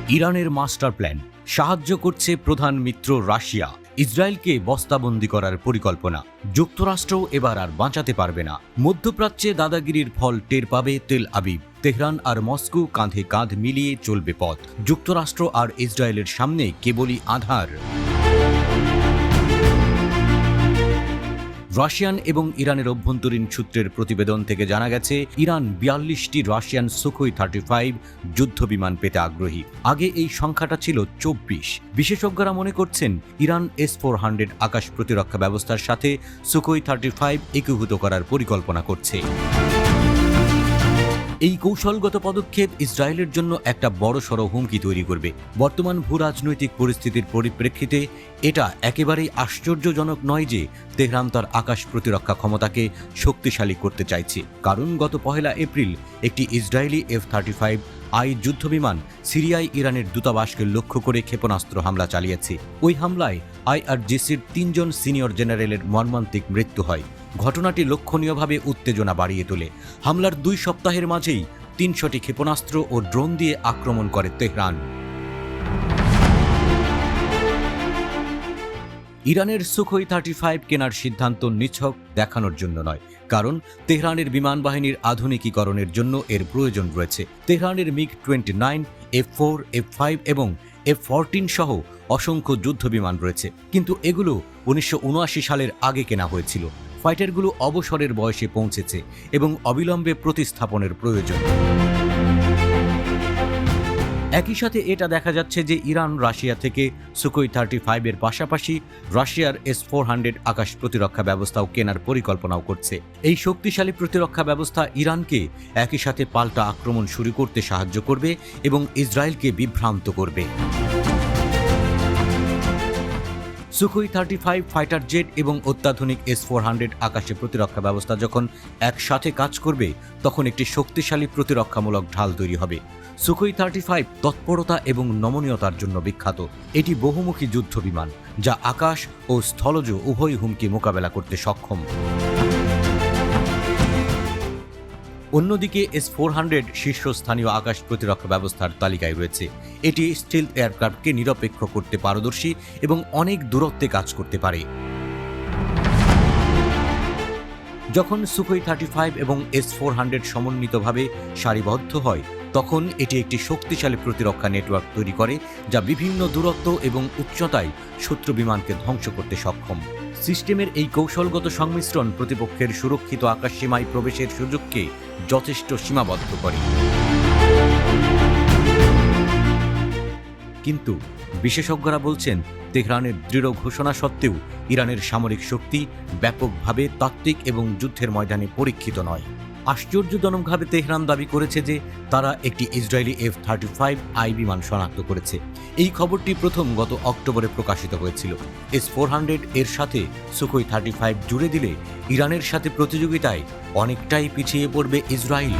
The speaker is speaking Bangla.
ইরানের মাস্টার প্ল্যান, সাহায্য করছে প্রধান মিত্র রাশিয়া, ইসরায়েলকে বস্তাবন্দি করার পরিকল্পনা, যুক্তরাষ্ট্র এবার আর বাঁচাতে পারবে না, মধ্যপ্রাচ্যে দাদাগিরির ফল টের পাবে তেল আবিব, তেহরান আর মস্কো কাঁধে কাঁধ মিলিয়ে চলবে পথ, যুক্তরাষ্ট্র আর ইসরায়েলের সামনে কেবলই আধার। রাশিয়ান এবং ইরানের অভ্যন্তরীণ সূত্রের প্রতিবেদন থেকে জানা গেছে, ইরান ৪২টি রাশিয়ান সুখোই 35 যুদ্ধবিমান পেতে আগ্রহী। আগে এই সংখ্যাটা ছিল ২৪। বিশেষজ্ঞরা মনে করছেন, ইরান S-400 আকাশ প্রতিরক্ষা ব্যবস্থার সাথে সুখোই 35 একীভূত করার পরিকল্পনা করছে। এই কৌশলগত পদক্ষেপ ইসরায়েলের জন্য একটা বড়সড় হুমকি তৈরি করবে। বর্তমান ভূরাজনৈতিক পরিস্থিতির পরিপ্রেক্ষিতে এটা একেবারেই আশ্চর্যজনক নয় যে তেহরান তার আকাশ প্রতিরক্ষা ক্ষমতাকে শক্তিশালী করতে চাইছে, কারণ গত ১ এপ্রিল একটি ইসরায়েলি F-35I যুদ্ধবিমান সিরিয়ায় ইরানের দূতাবাসকে লক্ষ্য করে ক্ষেপণাস্ত্র হামলা চালিয়েছে। ওই হামলায় IRGCর ৩ জন সিনিয়র জেনারেলের মর্মান্তিক মৃত্যু হয়। ঘটনাটি লক্ষণীয়ভাবে উত্তেজনা বাড়িয়ে তোলে। হামলার ২ সপ্তাহের মাঝেই ৩০০টি ক্ষেপণাস্ত্র ও ড্রোন দিয়ে আক্রমণ করে তেহরান। ইরানের সুখোই 35 কেনার সিদ্ধান্ত নিছক দেখানোর জন্য নয়, কারণ তেহরানের বিমান বাহিনীর আধুনিকীকরণের জন্য এর প্রয়োজন রয়েছে। তেহরানের MiG-29, F-4, F-5 এবং F-14 সহ অসংখ্য যুদ্ধবিমান রয়েছে, কিন্তু এগুলো ১৯৭৯ সালের আগে কেনা হয়েছিল। ফাইটারগুলো অবসরের বয়সে পৌঁছেছে এবং অবিলম্বে প্রতিস্থাপনের প্রয়োজন। একই সাথে এটা দেখা যাচ্ছে যে ইরান রাশিয়া থেকে সুখোই 35 এর পাশাপাশি রাশিয়ার S-400 আকাশ প্রতিরক্ষা ব্যবস্থাও কেনার পরিকল্পনাও করছে। এই শক্তিশালী প্রতিরক্ষা ব্যবস্থা ইরানকে একই সাথে পাল্টা আক্রমণ শুরু করতে সাহায্য করবে এবং ইসরায়েলকে বিভ্রান্ত করবে। সুখোই 35 ফাইটার জেট এবং অত্যাধুনিক S-400 আকাশে প্রতিরক্ষা ব্যবস্থা যখন একসাথে কাজ করবে, তখন একটি শক্তিশালী প্রতিরক্ষামূলক ঢাল তৈরি হবে। সুখোই 35 তৎপরতা এবং নমনীয়তার জন্য বিখ্যাত। এটি বহুমুখী যুদ্ধবিমান যা আকাশ ও স্থলজ উভয় হুমকি মোকাবেলা করতে সক্ষম। অন্যদিকে S-400 শীর্ষস্থানীয় আকাশ প্রতিরক্ষা ব্যবস্থার তালিকায় রয়েছে। এটি স্টিলথ এয়ারক্রাফটকে নিরপেক্ষ করতে পারদর্শী এবং অনেক দূরত্বে কাজ করতে পারে। যখন সুখোই 35 এবং S-400 সমন্বিতভাবে সারিবদ্ধ হয়, তখন এটি একটি শক্তিশালী প্রতিরক্ষা নেটওয়ার্ক তৈরি করে যা বিভিন্ন দূরত্ব এবং উচ্চতায় শত্রু বিমানকে ধ্বংস করতে সক্ষম। সিস্টেমের এই কৌশলগত সংমিশ্রণ প্রতিপক্ষের সুরক্ষিত আকাশসীমায় প্রবেশের সুযোগকে যথেষ্ট সীমাবদ্ধ করে। কিন্তু বিশেষজ্ঞরা বলছেন, তেহরানের দৃঢ় ঘোষণা সত্ত্বেও ইরানের সামরিক শক্তি ব্যাপকভাবে তাত্ত্বিক এবং যুদ্ধের ময়দানে পরীক্ষিত নয়। আশ্চর্যজনকভাবে তেহরান দাবি করেছে যে তারা একটি ইসরায়েলি F-35I বিমান শনাক্ত করেছে। এই খবরটি প্রথম গত অক্টোবরে প্রকাশিত হয়েছিল। S-400 এর সাথে সুখোই 35 জুড়ে দিলে ইরানের সাথে প্রতিযোগিতায় অনেকটাই পিছিয়ে পড়বে ইসরায়েল।